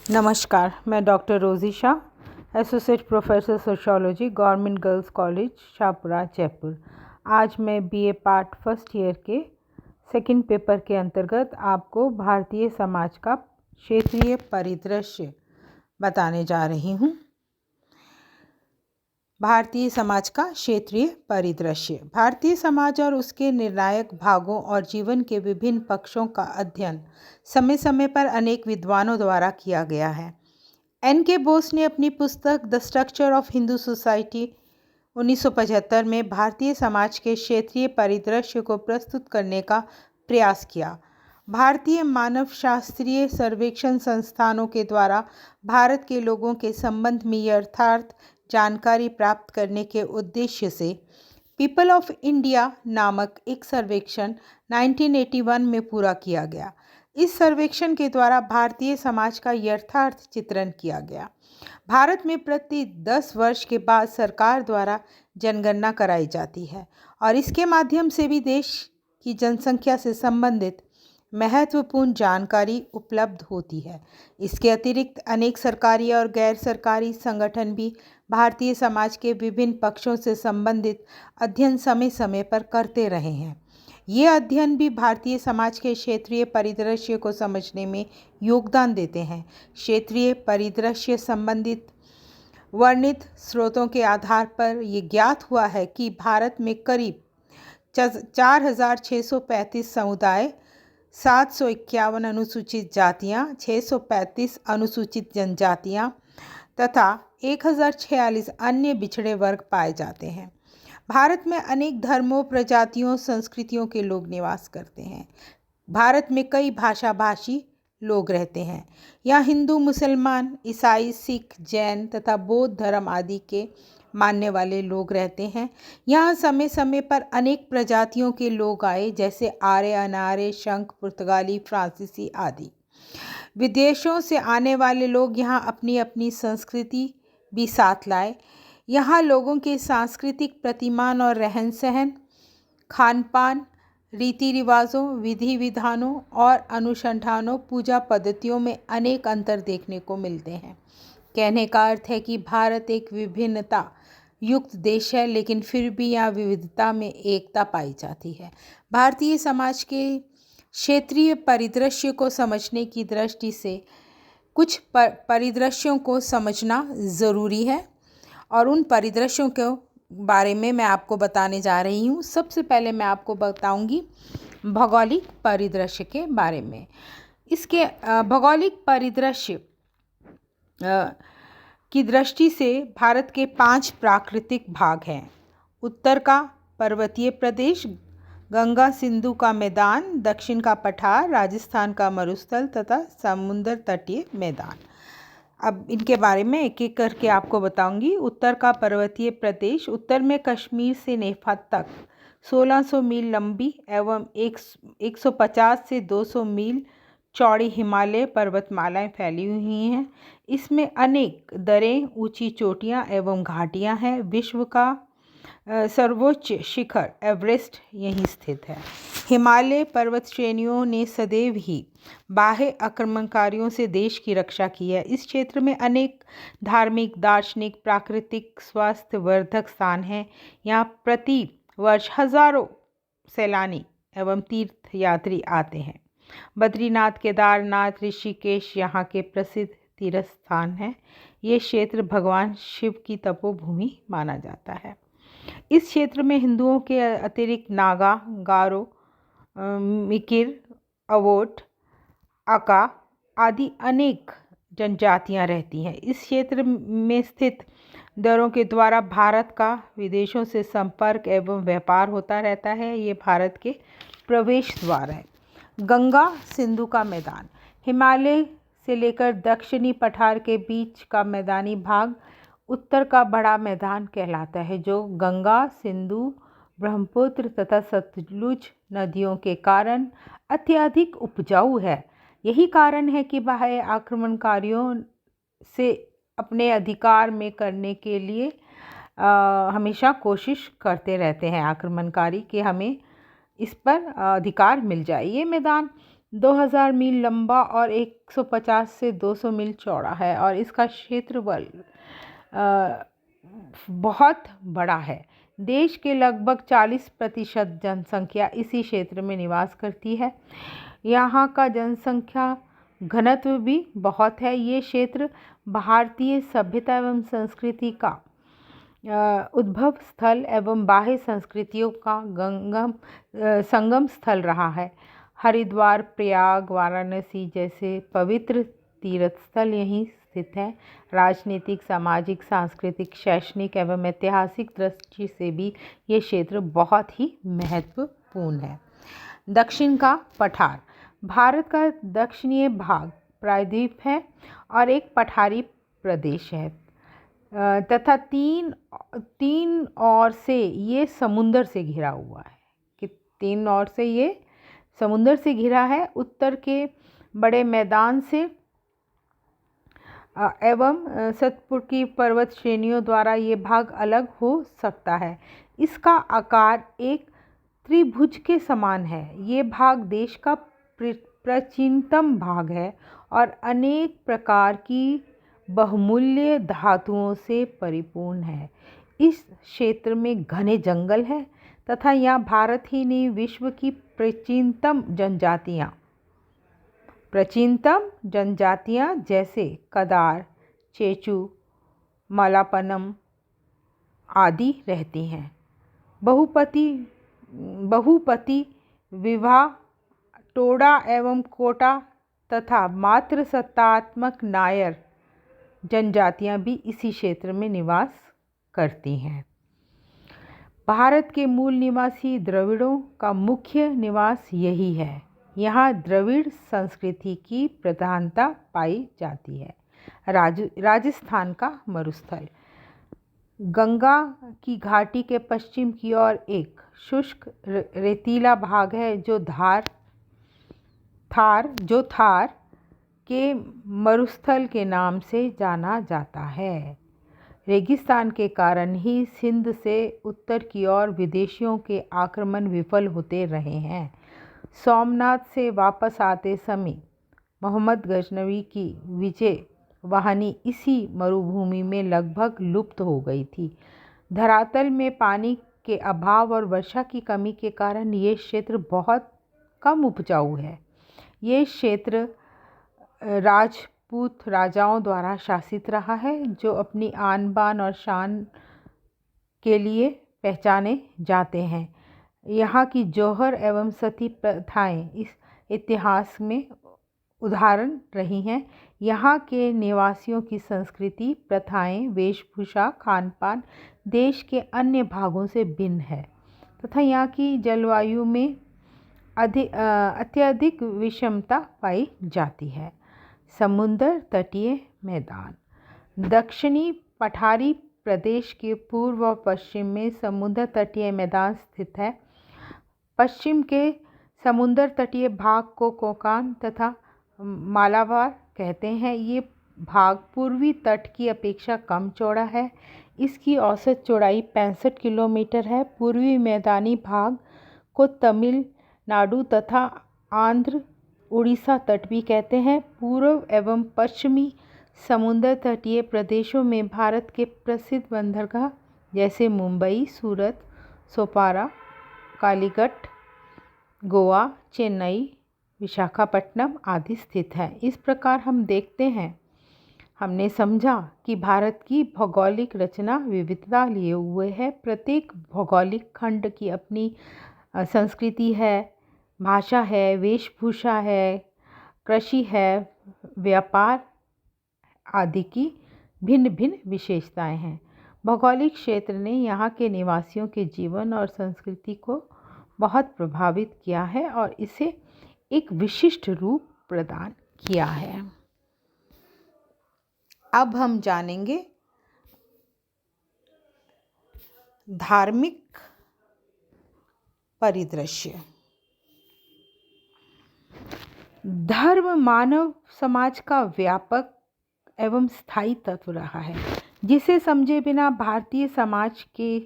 नमस्कार, मैं डॉक्टर रोज़ी Shah, associate professor sociology, government girls college, Shahpura, Jaipur. आज मैं बीए पार्ट फर्स्ट ईयर के सेकंड पेपर के अंतर्गत आपको भारतीय समाज का क्षेत्रीय परिदृश्य बताने जा रही हूँ। भारतीय समाज का क्षेत्रीय परिदृश्य। भारतीय समाज और उसके निर्णायक भागों और जीवन के विभिन्न पक्षों का अध्ययन समय समय पर अनेक विद्वानों द्वारा किया गया है। एन.के. बोस ने अपनी पुस्तक the structure of Hindu society 1975 में भारतीय समाज के क्षेत्रीय परिदृश्य को प्रस्तुत करने का प्रयास किया। भारतीय मानवशास्त्रीय सर्वेक्षण संस्थानों के द्वारा भारत के लोगों के संबंध में यथार्थ जानकारी प्राप्त करने के उद्देश्य से पीपल ऑफ इंडिया नामक एक सर्वेक्षण 1981 में पूरा किया गया। इस सर्वेक्षण के द्वारा भारतीय समाज का यथार्थ चित्रण किया गया। भारत में प्रति 10 वर्ष के बाद सरकार द्वारा जनगणना कराई जाती है और इसके माध्यम से भी देश की जनसंख्या से संबंधित महत्वपूर्ण जानकारी उपलब्ध होती है। इसके अतिरिक्त अनेक सरकारी और गैर सरकारी संगठन भी भारतीय समाज के विभिन्न पक्षों से संबंधित अध्ययन समय समय पर करते रहे हैं। ये अध्ययन भी भारतीय समाज के क्षेत्रीय परिदृश्य को समझने में योगदान देते हैं। क्षेत्रीय परिदृश्य संबंधित वर्णित स्रोतों के आधार पर ये ज्ञात हुआ है कि भारत में करीब 4,635 समुदाय, 751 अनुसूचित जातियाँ, 635 अनुसूचित जनजातियाँ तथा 1046 अन्य बिछड़े वर्ग पाए जाते हैं। भारत में अनेक धर्मों, प्रजातियों, संस्कृतियों के लोग निवास करते हैं। भारत में कई भाषाभाषी लोग रहते हैं। यहाँ हिंदू, मुसलमान, ईसाई, सिख, जैन तथा बौद्ध धर्म आदि के मानने वाले लोग रहते हैं। यहाँ समय समय पर अनेक प्रजातियों के लोग आए, जैसे आर्य, अनार्य, शंख, पुर्तगाली, फ्रांसीसी आदि। विदेशों से आने वाले लोग यहाँ अपनी अपनी संस्कृति भी साथ लाए। यहाँ लोगों के सांस्कृतिक प्रतिमान और रहन सहन, खान पान, रीति रिवाजों, विधि विधानों और अनुष्ठानों, पूजा पद्धतियों में अनेक अंतर देखने को मिलते हैं। कहने का अर्थ है कि भारत एक विभिन्नता युक्त देश है, लेकिन फिर भी यहाँ विविधता में एकता पाई जाती है। भारतीय समाज के क्षेत्रीय परिदृश्य को समझने की दृष्टि से कुछ परिदृश्यों को समझना ज़रूरी है और उन परिदृश्यों के बारे में मैं आपको बताने जा रही हूँ। सबसे पहले मैं आपको बताऊँगी भौगोलिक परिदृश्य के बारे में। इसके भौगोलिक परिदृश्य की दृष्टि से भारत के 5 प्राकृतिक भाग हैं। उत्तर का पर्वतीय प्रदेश, गंगा सिंधु का मैदान, दक्षिण का पठार, राजस्थान का मरुस्थल तथा समुद्र तटीय मैदान। अब इनके बारे में एक एक करके आपको बताऊंगी। उत्तर का पर्वतीय प्रदेश, उत्तर में कश्मीर से नेपाल तक 1600 मील लंबी एवं 150 से 200 मील चौड़ी हिमालय पर्वतमालाएं फैली हुई हैं। इसमें अनेक दरें, ऊंची चोटियां एवं घाटियां हैं। विश्व का सर्वोच्च शिखर एवरेस्ट यहीं स्थित है। हिमालय पर्वत श्रेणियों ने सदैव ही बाह्य आक्रमणकारियों से देश की रक्षा की है। इस क्षेत्र में अनेक धार्मिक, दार्शनिक, प्राकृतिक, स्वास्थ्य वर्धक स्थान हैं। यहाँ प्रति वर्ष हजारों सैलानी एवं तीर्थ यात्री आते हैं। बद्रीनाथ, केदारनाथ, ऋषिकेश यहाँ के प्रसिद्ध तीर्थ स्थान हैं। ये क्षेत्र भगवान शिव की तपोभूमि माना जाता है। इस क्षेत्र में हिंदुओं के अतिरिक्त नागा, गारो, मिकिर, अवोट, अका आदि अनेक जनजातियां रहती हैं। इस क्षेत्र में स्थित दरों के द्वारा भारत का विदेशों से संपर्क एवं व्यापार होता रहता है। ये भारत के प्रवेश द्वार है। गंगा सिंधु का मैदान, हिमालय से लेकर दक्षिणी पठार के बीच का मैदानी भाग उत्तर का बड़ा मैदान कहलाता है, जो गंगा, सिंधु, ब्रह्मपुत्र तथा सतलुज नदियों के कारण अत्यधिक उपजाऊ है। यही कारण है कि बाह्य आक्रमणकारियों से अपने अधिकार में करने के लिए हमेशा कोशिश करते रहते हैं आक्रमणकारी कि हमें इस पर अधिकार मिल जाए। ये मैदान 2000 मील लंबा और 150 से 200 मील चौड़ा है और इसका क्षेत्रफल बहुत बड़ा है। देश के लगभग 40% जनसंख्या इसी क्षेत्र में निवास करती है। यहाँ का जनसंख्या घनत्व भी बहुत है। ये क्षेत्र भारतीय सभ्यता एवं संस्कृति का उद्भव स्थल एवं बाह्य संस्कृतियों का संगम स्थल रहा है। हरिद्वार, प्रयाग, वाराणसी जैसे पवित्र तीर्थ स्थल यहीं स्थित हैं। राजनीतिक, सामाजिक, सांस्कृतिक, शैक्षणिक एवं ऐतिहासिक दृष्टि से भी ये क्षेत्र बहुत ही महत्वपूर्ण है। दक्षिण का पठार। भारत का दक्षिणी भाग प्रायद्वीप है और एक पठारी प्रदेश है तथा तीन ओर से ये समुंदर से घिरा हुआ है कि तीन ओर से ये समुंदर से घिरा है। उत्तर के बड़े मैदान से एवं सतपुर की पर्वत श्रेणियों द्वारा ये भाग अलग हो सकता है। इसका आकार एक त्रिभुज के समान है। ये भाग देश का प्राचीनतम भाग है और अनेक प्रकार की बहुमूल्य धातुओं से परिपूर्ण है। इस क्षेत्र में घने जंगल हैं तथा यहाँ भारत ही नहीं विश्व की प्राचीनतम जनजातियाँ जैसे कदार, चेचू, मलापनम आदि रहती हैं। बहुपति विवाह, टोडा एवं कोटा तथा मातृसत्तात्मक नायर जनजातियां भी इसी क्षेत्र में निवास करती हैं। भारत के मूल निवासी द्रविड़ों का मुख्य निवास यही है। यहाँ द्रविड़ संस्कृति की प्रधानता पाई जाती है। राजस्थान का मरुस्थल। गंगा की घाटी के पश्चिम की ओर एक शुष्क रेतीला भाग है जो थार के मरुस्थल के नाम से जाना जाता है। रेगिस्तान के कारण ही सिंध से उत्तर की ओर विदेशियों के आक्रमण विफल होते रहे हैं। सोमनाथ से वापस आते समय मोहम्मद गजनवी की विजय वाहिनी इसी मरुभूमि में लगभग लुप्त हो गई थी। धरातल में पानी के अभाव और वर्षा की कमी के कारण ये क्षेत्र बहुत कम उपजाऊ है। ये क्षेत्र राजपूत राजाओं द्वारा शासित रहा है जो अपनी आन बान और शान के लिए पहचाने जाते हैं। यहाँ की जौहर एवं सती प्रथाएं इस इतिहास में उदाहरण रही हैं। यहाँ के निवासियों की संस्कृति, प्रथाएं, वेशभूषा, खान पान देश के अन्य भागों से भिन्न है तथा यहाँ की जलवायु में अत्यधिक विषमता पाई जाती है। समुद्र तटीय मैदान। दक्षिणी पठारी प्रदेश के पूर्व और पश्चिम में समुद्र तटीय मैदान स्थित है। पश्चिम के समुद्र तटीय भाग को कोंकण तथा मालाबार कहते हैं। ये भाग पूर्वी तट की अपेक्षा कम चौड़ा है। इसकी औसत चौड़ाई 65 किलोमीटर है। पूर्वी मैदानी भाग को तमिलनाडु तथा आंध्र उड़ीसा तट भी कहते हैं। पूर्व एवं पश्चिमी समुद्र तटीय प्रदेशों में भारत के प्रसिद्ध बंदरगाह जैसे मुंबई, सूरत, सोपारा, कालीकट, गोवा, चेन्नई, विशाखापट्टनम आदि स्थित हैं। इस प्रकार हम देखते हैं, हमने समझा कि भारत की भौगोलिक रचना विविधता लिए हुए है। प्रत्येक भौगोलिक खंड की अपनी संस्कृति है, भाषा है, वेशभूषा है, कृषि है, व्यापार आदि की भिन्न भिन्न विशेषताएं हैं। भौगोलिक क्षेत्र ने यहाँ के निवासियों के जीवन और संस्कृति को बहुत प्रभावित किया है और इसे एक विशिष्ट रूप प्रदान किया है। अब हम जानेंगे धार्मिक परिदृश्य। धर्म मानव समाज का व्यापक एवं स्थायी तत्व रहा है, जिसे समझे बिना भारतीय समाज के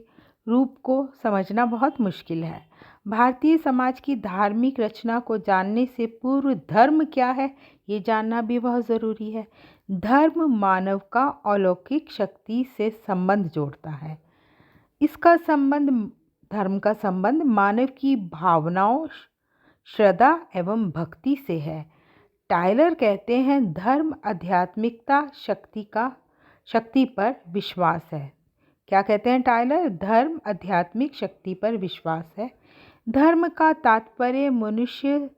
रूप को समझना बहुत मुश्किल है। भारतीय समाज की धार्मिक रचना को जानने से पूर्व धर्म क्या है ये जानना भी बहुत ज़रूरी है। धर्म मानव का अलौकिक शक्ति से संबंध जोड़ता है। इसका संबंध धर्म का संबंध मानव की भावनाओं, श्रद्धा एवं भक्ति से है। टायलर कहते हैं धर्म आध्यात्मिकता शक्ति पर विश्वास है। क्या कहते हैं टायलर? धर्म आध्यात्मिक शक्ति पर विश्वास है। धर्म का तात्पर्य मनुष्य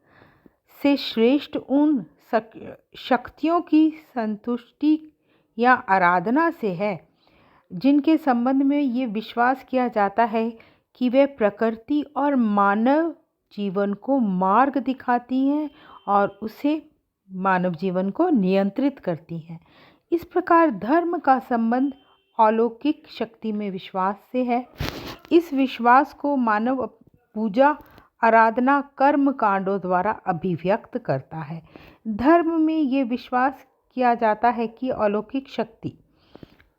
से श्रेष्ठ उन शक्तियों की संतुष्टि या आराधना से है जिनके संबंध में ये विश्वास किया जाता है कि वे प्रकृति और मानव जीवन को मार्ग दिखाती हैं और उसे मानव जीवन को नियंत्रित करती हैं। इस प्रकार धर्म का संबंध अलौकिक शक्ति में विश्वास से है। इस विश्वास को मानव पूजा, आराधना, कर्म कांडों द्वारा अभिव्यक्त करता है। धर्म में ये विश्वास किया जाता है कि अलौकिक शक्ति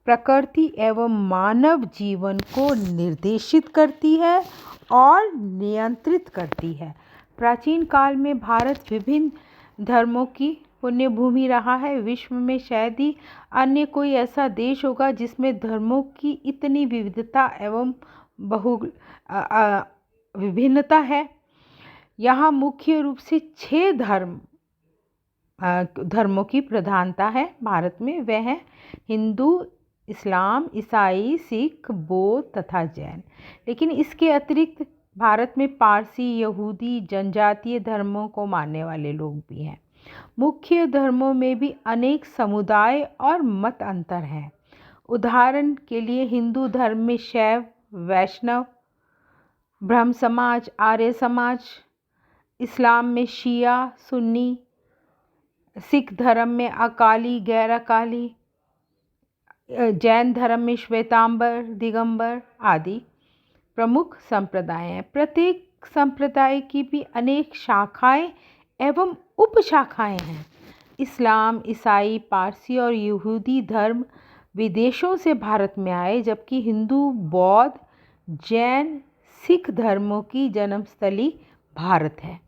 प्रकृति एवं मानव जीवन को निर्देशित करती है और नियंत्रित करती है। प्राचीन काल में भारत विभिन्न धर्मों की पुण्य भूमि रहा है। विश्व में शायद ही अन्य कोई ऐसा देश होगा जिसमें धर्मों की इतनी विविधता एवं विभिन्नता है। यहाँ मुख्य रूप से 6 धर्मों की प्रधानता है भारत में। वह हैं हिंदू, इस्लाम, ईसाई, सिख, बौद्ध तथा जैन। लेकिन इसके अतिरिक्त भारत में पारसी, यहूदी, जनजातीय धर्मों को मानने वाले लोग भी हैं। मुख्य धर्मों में भी अनेक समुदाय और मत अंतर हैं। उदाहरण के लिए हिंदू धर्म में शैव, वैष्णव, ब्रह्म समाज, आर्य समाज, इस्लाम में शिया, सुन्नी, सिख धर्म में अकाली, गैर अकाली, जैन धर्म में श्वेतांबर, दिगंबर आदि प्रमुख संप्रदाय हैं। प्रत्येक संप्रदाय की भी अनेक शाखाएं एवं उपशाखाएं हैं। इस्लाम, ईसाई, पारसी और यहूदी धर्म विदेशों से भारत में आए, जबकि हिंदू, बौद्ध, जैन, सिख धर्मों की जन्मस्थली भारत है।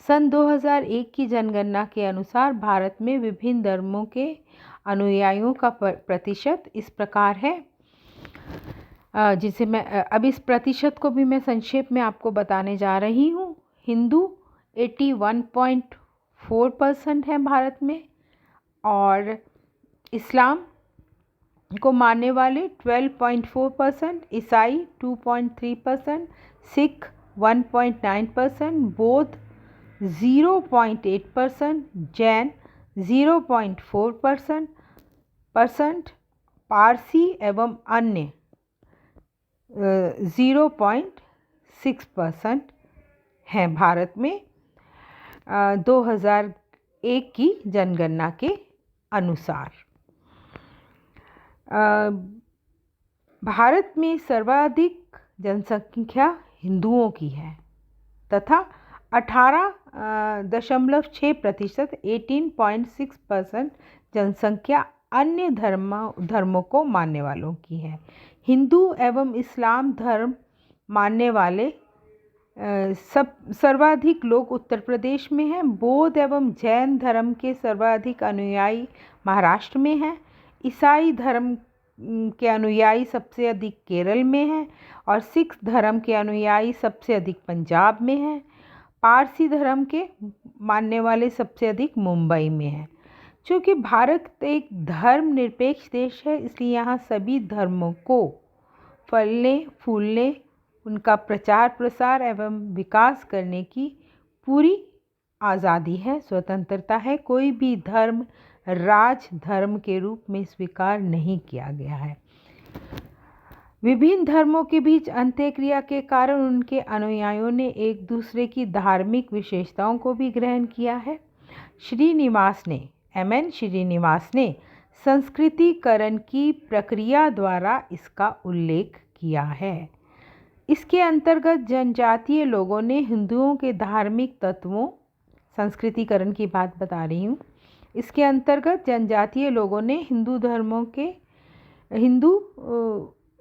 सन 2001 की जनगणना के अनुसार भारत में विभिन्न धर्मों के अनुयायियों का प्रतिशत इस प्रकार है, जिसे मैं अब इस प्रतिशत को भी मैं संक्षेप में आपको बताने जा रही हूँ। हिंदू 81.4% है भारत में, और इस्लाम को मानने वाले 12.4%, ईसाई 2.3%, सिख 1.9%, बौद्ध 0.8%, जैन 0.4%, पारसी एवं अन्य 0.6% हैं भारत में 2001 की जनगणना के अनुसार। भारत में सर्वाधिक जनसंख्या हिंदुओं की है तथा 18.6% 18.6% जनसंख्या अन्य धर्मों को मानने वालों की है। हिंदू एवं इस्लाम धर्म मानने वाले सर्वाधिक लोग उत्तर प्रदेश में हैं। बौद्ध एवं जैन धर्म के सर्वाधिक अनुयायी महाराष्ट्र में हैं। ईसाई धर्म के अनुयायी सबसे अधिक केरल में हैं और सिख धर्म के अनुयायी सबसे अधिक पंजाब में हैं। पारसी धर्म के मानने वाले सबसे अधिक मुंबई में हैं। चूँकि भारत एक धर्मनिरपेक्ष देश है, इसलिए यहाँ सभी धर्मों को फलने फूलने, उनका प्रचार प्रसार एवं विकास करने की पूरी आज़ादी है, स्वतंत्रता है। कोई भी धर्म राज धर्म के रूप में स्वीकार नहीं किया गया है। विभिन्न धर्मों के बीच अंत्यक्रिया के कारण उनके अनुयायियों ने एक दूसरे की धार्मिक विशेषताओं को भी ग्रहण किया है। श्रीनिवास ने संस्कृतिकरण की प्रक्रिया द्वारा इसका उल्लेख किया है। इसके अंतर्गत जनजातीय लोगों ने हिंदुओं के धार्मिक तत्वों, संस्कृतिकरण की बात बता रही हूँ, इसके अंतर्गत जनजातीय लोगों ने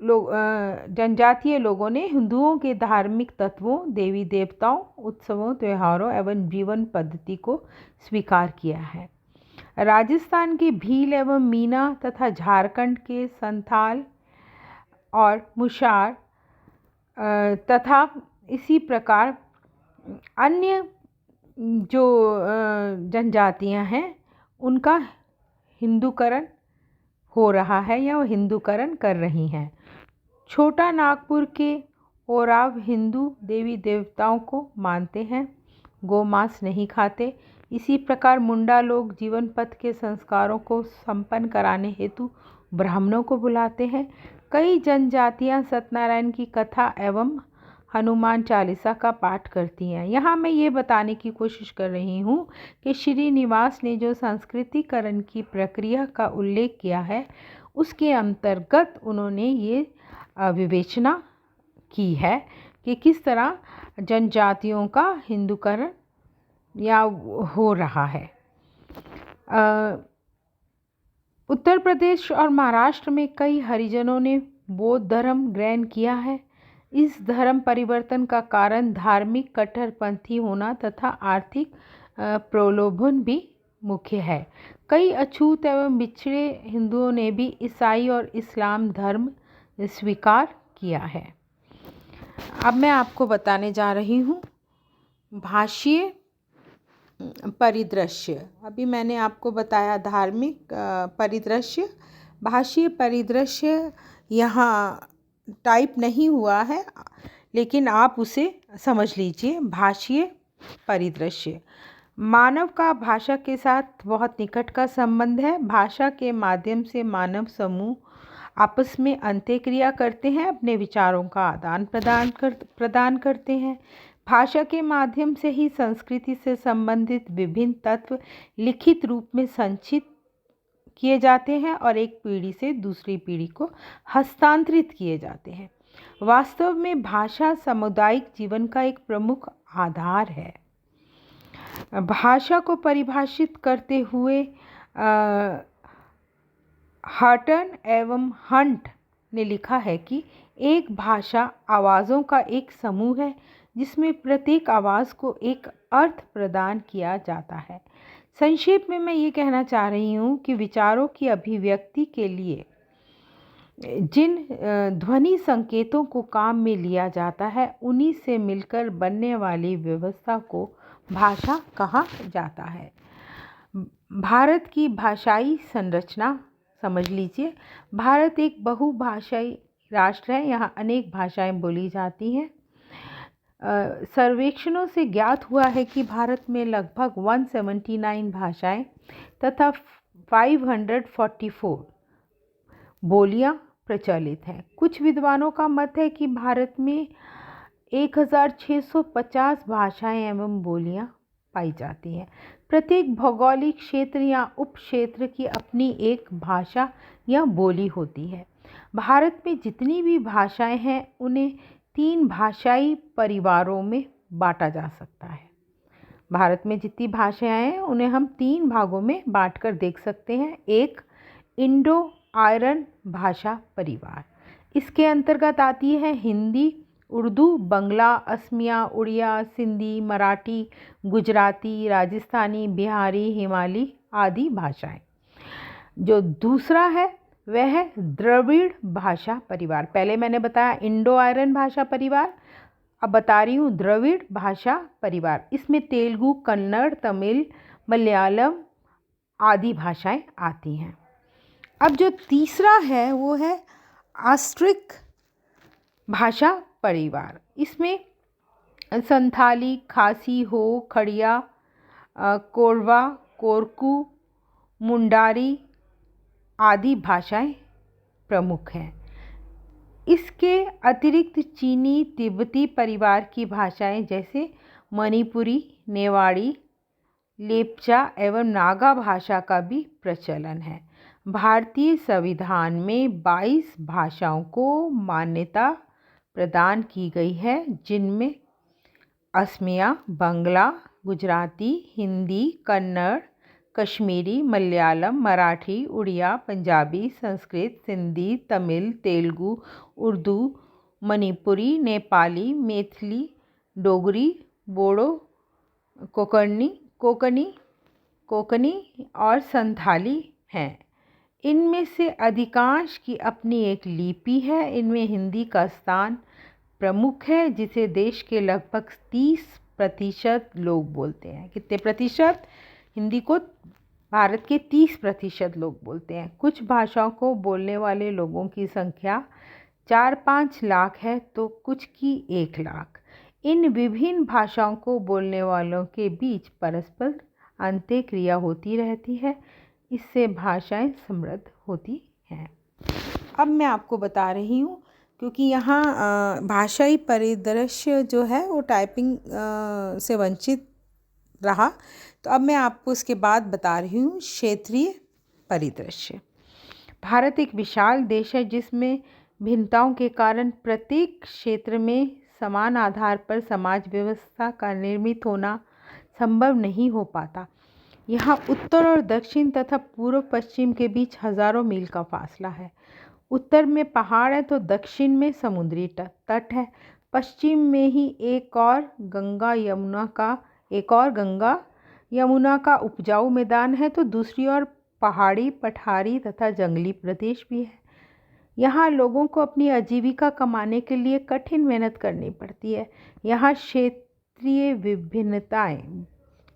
जनजातीय लोगों ने हिंदुओं के धार्मिक तत्वों, देवी देवताओं, उत्सवों, त्योहारों एवं जीवन पद्धति को स्वीकार किया है। राजस्थान के भील एवं मीना तथा झारखंड के संथाल और मुशार तथा इसी प्रकार अन्य जो जनजातियां हैं उनका हिंदूकरण हो रहा है या वो हिंदूकरण कर रही हैं। छोटा नागपुर के ओराव हिंदू देवी देवताओं को मानते हैं, गोमांस नहीं खाते। इसी प्रकार मुंडा लोग जीवन पथ के संस्कारों को संपन्न कराने हेतु ब्राह्मणों को बुलाते हैं। कई जनजातियां सत्यनारायण की कथा एवं हनुमान चालीसा का पाठ करती हैं। यहाँ मैं ये बताने की कोशिश कर रही हूँ कि श्रीनिवास ने जो संस्कृतिकरण की प्रक्रिया का उल्लेख किया है उसके अंतर्गत उन्होंने ये विवेचना की है कि किस तरह जनजातियों का हिंदूकरण या हो रहा है। उत्तर प्रदेश और महाराष्ट्र में कई हरिजनों ने बौद्ध धर्म ग्रहण किया है। इस धर्म परिवर्तन का कारण धार्मिक कट्टरपंथी होना तथा आर्थिक प्रलोभन भी मुख्य है। कई अछूत एवं बिछड़े हिंदुओं ने भी ईसाई और इस्लाम धर्म स्वीकार किया है। अब मैं आपको बताने जा रही हूँ भाषीय परिदृश्य। अभी मैंने आपको बताया धार्मिक परिदृश्य, भाषीय परिदृश्य यहाँ टाइप नहीं हुआ है लेकिन आप उसे समझ लीजिए। भाषीय परिदृश्य, मानव का भाषा के साथ बहुत निकट का संबंध है। भाषा के माध्यम से मानव समूह आपस में अंतःक्रिया करते हैं, अपने विचारों का आदान प्रदान करते हैं। भाषा के माध्यम से ही संस्कृति से संबंधित विभिन्न तत्व लिखित रूप में संचित किए जाते हैं और एक पीढ़ी से दूसरी पीढ़ी को हस्तांतरित किए जाते हैं। वास्तव में भाषा सामुदायिक जीवन का एक प्रमुख आधार है। भाषा को परिभाषित करते हुए हटन एवं हंट ने लिखा है कि एक भाषा आवाज़ों का एक समूह है जिसमें प्रत्येक आवाज़ को एक अर्थ प्रदान किया जाता है। संक्षेप में मैं ये कहना चाह रही हूँ कि विचारों की अभिव्यक्ति के लिए जिन ध्वनि संकेतों को काम में लिया जाता है उन्हीं से मिलकर बनने वाली व्यवस्था को भाषा कहा जाता है। भारत की भाषाई संरचना समझ लीजिए। भारत एक बहुभाषाई राष्ट्र है, यहाँ अनेक भाषाएं बोली जाती हैं। सर्वेक्षणों से ज्ञात हुआ है कि भारत में लगभग 179 भाषाएं तथा 544 बोलियां प्रचलित हैं। कुछ विद्वानों का मत है कि भारत में 1650 भाषाएं एवं बोलियां पाई जाती हैं। प्रत्येक भौगोलिक क्षेत्र या उप क्षेत्र की अपनी एक भाषा या बोली होती है। भारत में जितनी भी भाषाएं हैं उन्हें 3 भाषाई परिवारों में बांटा जा सकता है। भारत में जितनी भाषाएं हैं उन्हें हम 3 भागों में बांटकर देख सकते हैं। एक, इंडो आर्यन भाषा परिवार, इसके अंतर्गत आती है हिंदी, उर्दू, बंगला, असमिया, उड़िया, सिंधी, मराठी, गुजराती, राजस्थानी, बिहारी, हिमाली आदि भाषाएं। जो दूसरा है वह है द्रविड़ भाषा परिवार। पहले मैंने बताया इंडो आर्यन भाषा परिवार, अब बता रही हूँ द्रविड़ भाषा परिवार। इसमें तेलुगु, कन्नड़, तमिल, मलयालम आदि भाषाएं आती हैं। अब जो तीसरा है वो है ऑस्ट्रिक भाषा परिवार। इसमें संथाली, खासी, हो, खड़िया, कोरवा, कोरकू, मुंडारी आदि भाषाएं प्रमुख हैं। इसके अतिरिक्त चीनी, तिब्बती परिवार की भाषाएं जैसे मणिपुरी, नेवाड़ी, लेप्चा एवं नागा भाषा का भी प्रचलन है। भारतीय संविधान में 22 भाषाओं को मान्यता प्रदान की गई है, जिनमें असमिया, बंगला, गुजराती, हिंदी, कन्नड़, कश्मीरी, मलयालम, मराठी, उड़िया, पंजाबी, संस्कृत, सिंधी, तमिल, तेलुगु, उर्दू, मणिपुरी, नेपाली, मैथिली, डोगरी, बोडो, कोंकणी और संथाली हैं। इनमें से अधिकांश की अपनी एक लिपि है। इनमें हिंदी का स्थान प्रमुख है, जिसे देश के लगभग 30% लोग बोलते हैं। कितने प्रतिशत? हिंदी को भारत के 30% लोग बोलते हैं। कुछ भाषाओं को बोलने वाले लोगों की संख्या 4-5 लाख है, तो कुछ की 1 लाख। इन विभिन्न भाषाओं को बोलने वालों के बीच परस्पर अंतःक्रिया होती रहती है। इससे भाषाएं समृद्ध होती हैं। अब मैं आपको बता रही हूँ, क्योंकि यहाँ भाषाई परिदृश्य जो है वो टाइपिंग से वंचित रहा, तो अब मैं आपको इसके बाद बता रही हूँ क्षेत्रीय परिदृश्य। भारत एक विशाल देश है, जिसमें भिन्नताओं के कारण प्रत्येक क्षेत्र में समान आधार पर समाज व्यवस्था का निर्मित होना संभव नहीं हो पाता। यहाँ उत्तर और दक्षिण तथा पूर्व पश्चिम के बीच हजारों मील का फासला है। उत्तर में पहाड़ है तो दक्षिण में समुद्री तट है। पश्चिम में ही एक और गंगा यमुना का उपजाऊ मैदान है, तो दूसरी ओर पहाड़ी, पठारी तथा जंगली प्रदेश भी है। यहाँ लोगों को अपनी आजीविका कमाने के लिए कठिन मेहनत करनी पड़ती है। यहाँ क्षेत्रीय विभिन्नताएं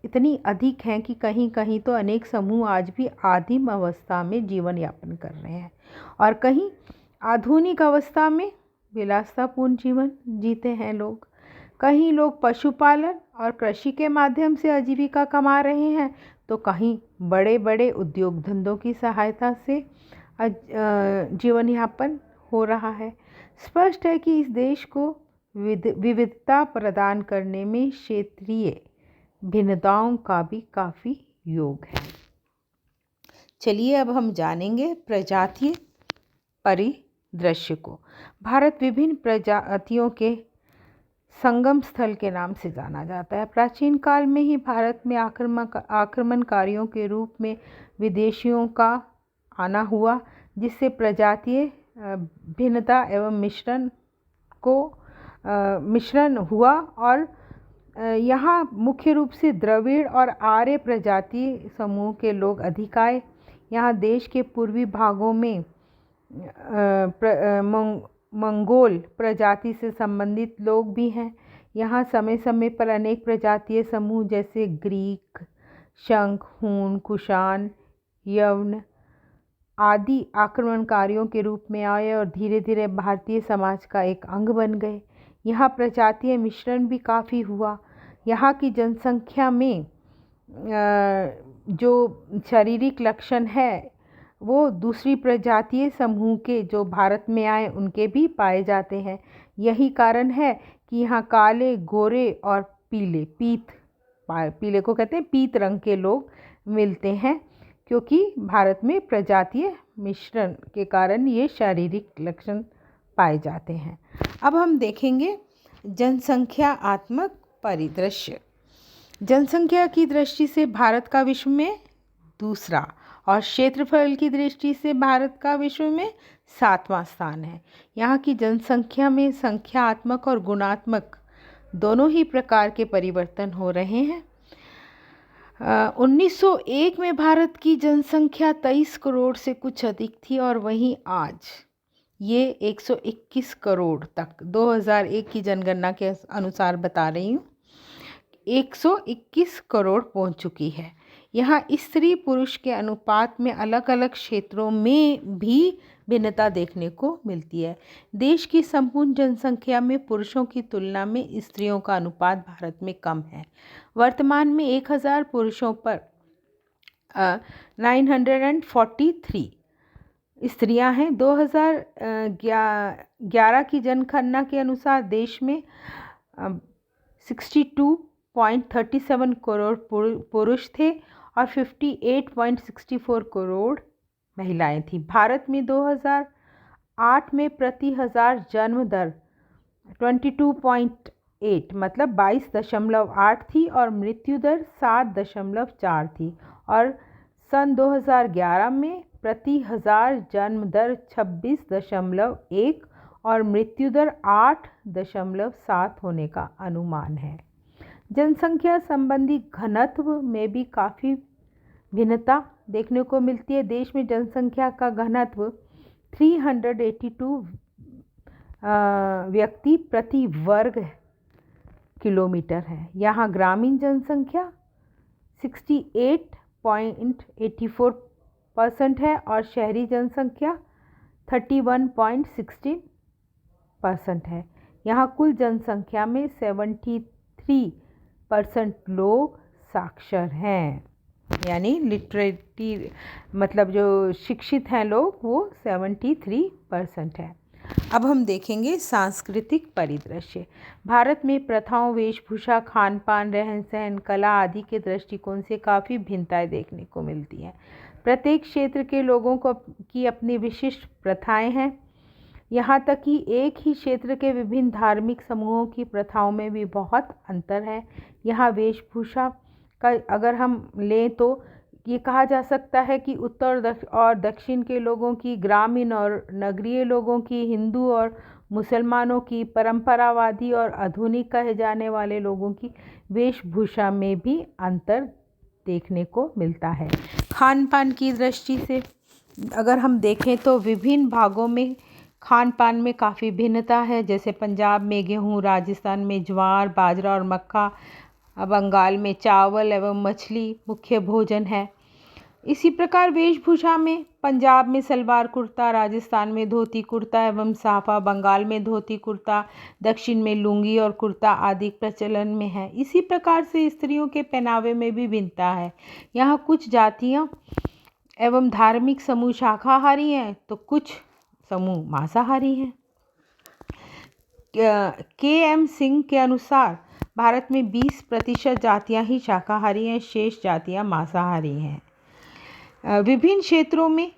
इतनी अधिक हैं कि कहीं कहीं तो अनेक समूह आज भी आदिम अवस्था में जीवन यापन कर रहे हैं, और कहीं आधुनिक अवस्था में विलासतापूर्ण जीवन जीते हैं लोग। कहीं लोग पशुपालन और कृषि के माध्यम से आजीविका कमा रहे हैं, तो कहीं बड़े बड़े उद्योग धंधों की सहायता से जीवन यापन हो रहा है। स्पष्ट है कि इस देश को विविधता प्रदान करने में क्षेत्रीय भिन्नताओं का भी काफ़ी योग है। चलिए अब हम जानेंगे प्रजातीय परिदृश्य को। भारत विभिन्न प्रजातियों के संगम स्थल के नाम से जाना जाता है। प्राचीन काल में ही भारत में आक्रमणकारियों के रूप में विदेशियों का आना हुआ, जिससे प्रजातीय भिन्नता एवं मिश्रण हुआ, और यहाँ मुख्य रूप से द्रविड़ और आर्य प्रजातीय समूह के लोग अधिक आए। यहाँ देश के पूर्वी भागों में मंगोल प्रजाति से संबंधित लोग भी हैं। यहाँ समय समय पर अनेक प्रजातीय समूह जैसे ग्रीक, शंख, हूण, कुषाण, यवन आदि आक्रमणकारियों के रूप में आए और धीरे धीरे भारतीय समाज का एक अंग बन गए। यहाँ प्रजातीय मिश्रण भी काफ़ी हुआ। यहाँ की जनसंख्या में जो शारीरिक लक्षण है वो दूसरी प्रजातीय समूह के जो भारत में आए उनके भी पाए जाते हैं। यही कारण है कि यहाँ काले, गोरे और पीले को कहते हैं पीत रंग के लोग मिलते हैं, क्योंकि भारत में प्रजातीय मिश्रण के कारण ये शारीरिक लक्षण पाए जाते हैं। अब हम देखेंगे जनसंख्यात्मक परिदृश्य। जनसंख्या की दृष्टि से भारत का विश्व में दूसरा और क्षेत्रफल की दृष्टि से भारत का विश्व में 7वां स्थान है। यहाँ की जनसंख्या में संख्यात्मक और गुणात्मक दोनों ही प्रकार के परिवर्तन हो रहे हैं। 1901 में भारत की जनसंख्या 23 करोड़ से कुछ अधिक थी, और वहीं आज ये 121 करोड़ तक 2001 की जनगणना के अनुसार बता रही हूँ 121 करोड़ पहुँच चुकी है। यहाँ स्त्री पुरुष के अनुपात में अलग अलग क्षेत्रों में भी भिन्नता देखने को मिलती है। देश की संपूर्ण जनसंख्या में पुरुषों की तुलना में स्त्रियों का अनुपात भारत में कम है। वर्तमान में 1000 पुरुषों पर 943 स्त्रियां हैं। 2011 की जनगणना के अनुसार देश में 62.37 करोड़ पुरुष थे और 58.64 करोड़ महिलाएं थी। भारत में 2008 में प्रति हजार जन्म दर 22.8 मतलब 22.8 थी और मृत्यु दर 7.4 थी, और सन 2011 में प्रति हजार जन्म दर 26.1 और मृत्यु दर 8.7 होने का अनुमान है। जनसंख्या संबंधी घनत्व में भी काफ़ी भिन्नता देखने को मिलती है। देश में जनसंख्या का घनत्व 382 व्यक्ति प्रति वर्ग किलोमीटर है। यहाँ ग्रामीण जनसंख्या 68.84% है और शहरी जनसंख्या 31.16% है। यहाँ कुल जनसंख्या में 73% लोग साक्षर हैं, यानी लिटरेटी मतलब जो शिक्षित हैं लोग वो 73% है। अब हम देखेंगे सांस्कृतिक परिदृश्य। भारत में प्रथाओं, वेशभूषा, खान पान, रहन सहन, कला आदि के दृष्टिकोण से काफ़ी भिन्नताएं देखने को मिलती हैं। प्रत्येक क्षेत्र के लोगों की अपनी विशिष्ट प्रथाएं हैं। यहाँ तक कि एक ही क्षेत्र के विभिन्न धार्मिक समूहों की प्रथाओं में भी बहुत अंतर है। यहाँ वेशभूषा का अगर हम लें तो ये कहा जा सकता है कि उत्तर और दक्षिण के लोगों की, ग्रामीण और नगरीय लोगों की, हिंदू और मुसलमानों की, परंपरावादी और आधुनिक कहे जाने वाले लोगों की वेशभूषा में भी अंतर देखने को मिलता है। खान पान की दृष्टि से अगर हम देखें तो विभिन्न भागों में खान पान में काफ़ी भिन्नता है। जैसे पंजाब में गेहूँ, राजस्थान में ज्वार, बाजरा और मक्का, बंगाल में चावल एवं मछली मुख्य भोजन है। इसी प्रकार वेशभूषा में पंजाब में सलवार कुर्ता, राजस्थान में धोती कुर्ता एवं साफा, बंगाल में धोती कुर्ता, दक्षिण में लुंगी और कुर्ता आदि प्रचलन में है। इसी प्रकार से स्त्रियों के पहनावे में भी भिन्नता है। यहाँ कुछ जातियाँ एवं धार्मिक समूह शाकाहारी हैं तो कुछ समूह मांसाहारी हैं। के.एम. सिंह के अनुसार भारत में 20% जातियां ही शाकाहारी हैं, शेष जातियां मांसाहारी हैं। विभिन्न क्षेत्रों में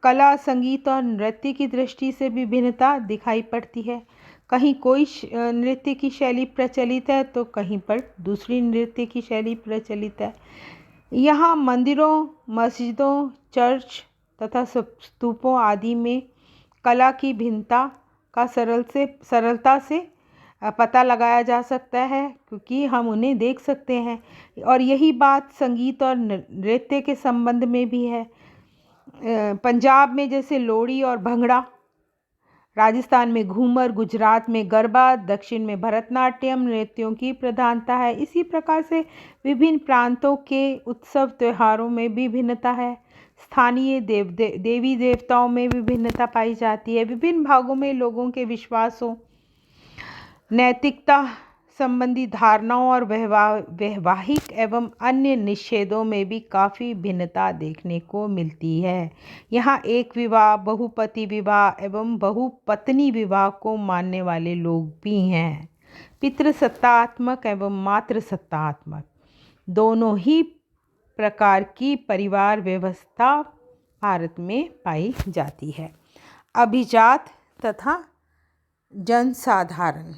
कला, संगीत और नृत्य की दृष्टि से भी भिन्नता दिखाई पड़ती है। कहीं कोई नृत्य की शैली प्रचलित है तो कहीं पर दूसरी नृत्य की शैली प्रचलित है। यहाँ मंदिरों, मस्जिदों, चर्च तथा स्तूपों आदि में कला की भिन्नता का सरलता से पता लगाया जा सकता है क्योंकि हम उन्हें देख सकते हैं। और यही बात संगीत और नृत्य के संबंध में भी है। पंजाब में जैसे लोहड़ी और भंगड़ा, राजस्थान में घूमर, गुजरात में गरबा, दक्षिण में भरतनाट्यम नृत्यों की प्रधानता है। इसी प्रकार से विभिन्न प्रांतों के उत्सव त्योहारों में भी भिन्नता है। स्थानीय देवी देवताओं में भी भिन्नता पाई जाती है। विभिन्न भागों में लोगों के विश्वासों, नैतिकता संबंधी धारणाओं और वैवाहिक एवं अन्य निषेधों में भी काफ़ी भिन्नता देखने को मिलती है। यहाँ एक विवाह, बहुपति विवाह एवं बहुपत्नी विवाह को मानने वाले लोग भी हैं। पितृसत्तात्मक एवं मातृसत्तात्मक दोनों ही प्रकार की परिवार व्यवस्था भारत में पाई जाती है। अभिजात तथा जनसाधारण।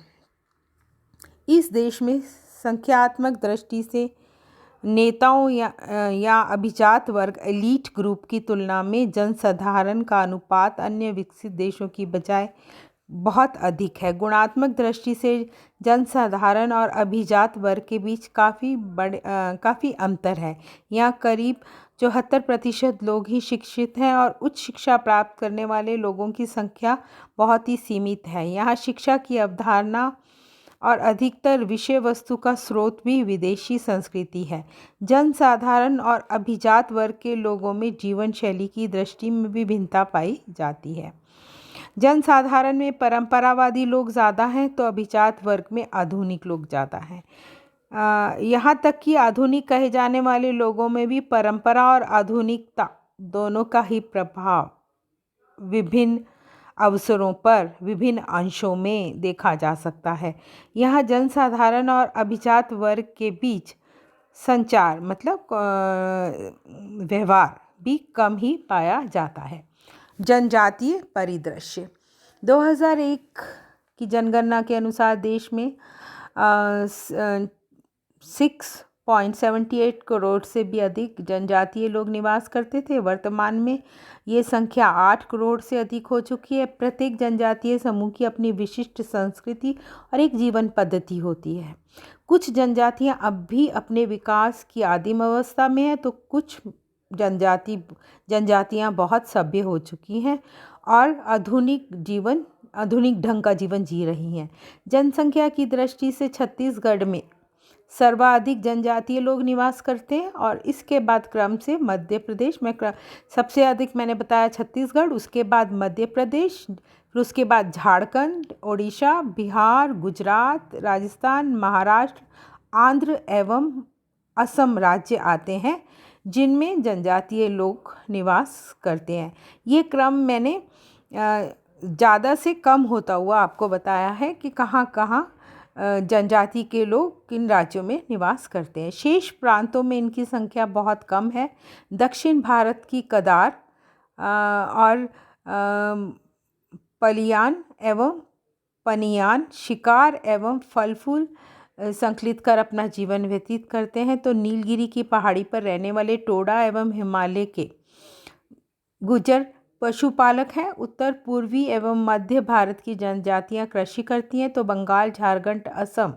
इस देश में संख्यात्मक दृष्टि से नेताओं या अभिजात वर्ग एलीट ग्रुप की तुलना में जनसाधारण का अनुपात अन्य विकसित देशों की बजाय बहुत अधिक है। गुणात्मक दृष्टि से जनसाधारण और अभिजात वर्ग के बीच काफ़ी अंतर है। यहाँ करीब 74% लोग ही शिक्षित हैं और उच्च शिक्षा प्राप्त करने वाले लोगों की संख्या बहुत ही सीमित है। यहाँ शिक्षा की अवधारणा और अधिकतर विषय वस्तु का स्रोत भी विदेशी संस्कृति है। जनसाधारण और अभिजात वर्ग के लोगों में जीवन शैली की दृष्टि में भी भिन्नता पाई जाती है। जनसाधारण में परंपरावादी लोग ज़्यादा हैं तो अभिजात वर्ग में आधुनिक लोग ज़्यादा हैं। यहाँ तक कि आधुनिक कहे जाने वाले लोगों में भी परंपरा और आधुनिकता दोनों का ही प्रभाव विभिन्न अवसरों पर विभिन्न अंशों में देखा जा सकता है। यहाँ जनसाधारण और अभिजात वर्ग के बीच संचार मतलब व्यवहार भी कम ही पाया जाता है। जनजातीय परिदृश्य। 2001 की जनगणना के अनुसार देश में 6 6.78 करोड़ से भी अधिक जनजातीय लोग निवास करते थे। वर्तमान में ये संख्या 8 करोड़ से अधिक हो चुकी है। प्रत्येक जनजातीय समूह की अपनी विशिष्ट संस्कृति और एक जीवन पद्धति होती है। कुछ जनजातियां अब भी अपने विकास की आदिम अवस्था में हैं, तो कुछ जनजातियां बहुत सभ्य हो चुकी हैं और आधुनिक ढंग का जीवन जी रही हैं। जनसंख्या की दृष्टि से छत्तीसगढ़ में सर्वाधिक जनजातीय लोग निवास करते हैं और इसके बाद क्रम से मध्य प्रदेश में सबसे अधिक मैंने बताया छत्तीसगढ़, उसके बाद मध्य प्रदेश, फिर उसके बाद झारखंड, ओडिशा, बिहार, गुजरात, राजस्थान, महाराष्ट्र, आंध्र एवं असम राज्य आते हैं जिनमें जनजातीय लोग निवास करते हैं। ये क्रम मैंने ज़्यादा से कम होता हुआ आपको बताया है कि कहाँ कहाँ जनजाति के लोग किन राज्यों में निवास करते हैं। शेष प्रांतों में इनकी संख्या बहुत कम है। दक्षिण भारत की कदार और पलियान एवं पनियान शिकार एवं फल फूल संकलित कर अपना जीवन व्यतीत करते हैं, तो नीलगिरी की पहाड़ी पर रहने वाले टोडा एवं हिमालय के गुर्जर पशुपालक हैं। उत्तर पूर्वी एवं मध्य भारत की जनजातियां कृषि करती हैं, तो बंगाल, झारखंड, असम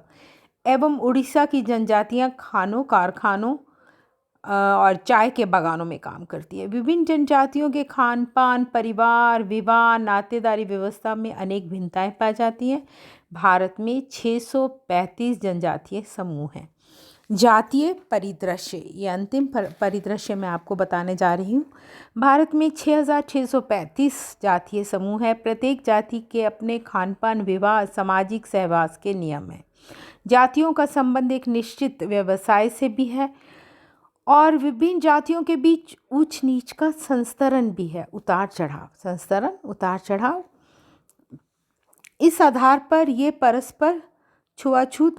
एवं उड़ीसा की जनजातियां खानों, कारखानों और चाय के बागानों में काम करती है। विभिन्न जनजातियों के खान पान, परिवार, विवाह, नातेदारी व्यवस्था में अनेक भिन्नताएं पाई जाती हैं। भारत में 635 जनजातीय समूह हैं। जातीय परिदृश्य, ये अंतिम परिदृश्य मैं आपको बताने जा रही हूँ। भारत में 6635 जातीय समूह है। प्रत्येक जाति के अपने खान पान, विवाह, सामाजिक सहवास के नियम हैं। जातियों का संबंध एक निश्चित व्यवसाय से भी है और विभिन्न जातियों के बीच ऊंच नीच का संस्तरण भी है, उतार चढ़ाव। इस आधार पर ये परस्पर छुआछूत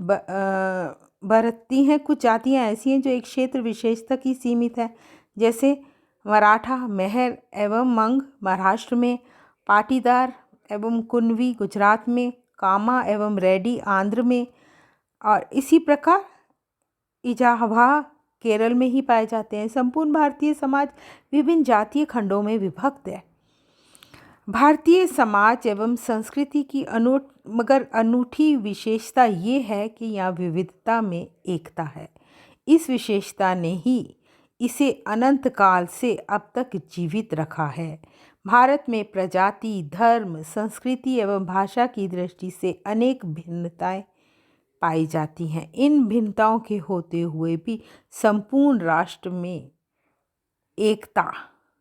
बरतती हैं। कुछ जातियां ऐसी हैं जो एक क्षेत्र विशेष तक ही सीमित है, जैसे मराठा, मेहर एवं मंग महाराष्ट्र में, पाटीदार एवं कुनवी गुजरात में, कामा एवं रेड्डी आंध्र में, और इसी प्रकार इजाहवा केरल में ही पाए जाते हैं। संपूर्ण भारतीय समाज विभिन्न जातीय खंडों में विभक्त है। भारतीय समाज एवं संस्कृति की मगर अनूठी विशेषता ये है कि यहाँ विविधता में एकता है। इस विशेषता ने ही इसे अनंत काल से अब तक जीवित रखा है। भारत में प्रजाति, धर्म, संस्कृति एवं भाषा की दृष्टि से अनेक भिन्नताएं पाई जाती हैं। इन भिन्नताओं के होते हुए भी संपूर्ण राष्ट्र में एकता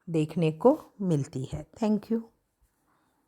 देखने को मिलती है। Thank you.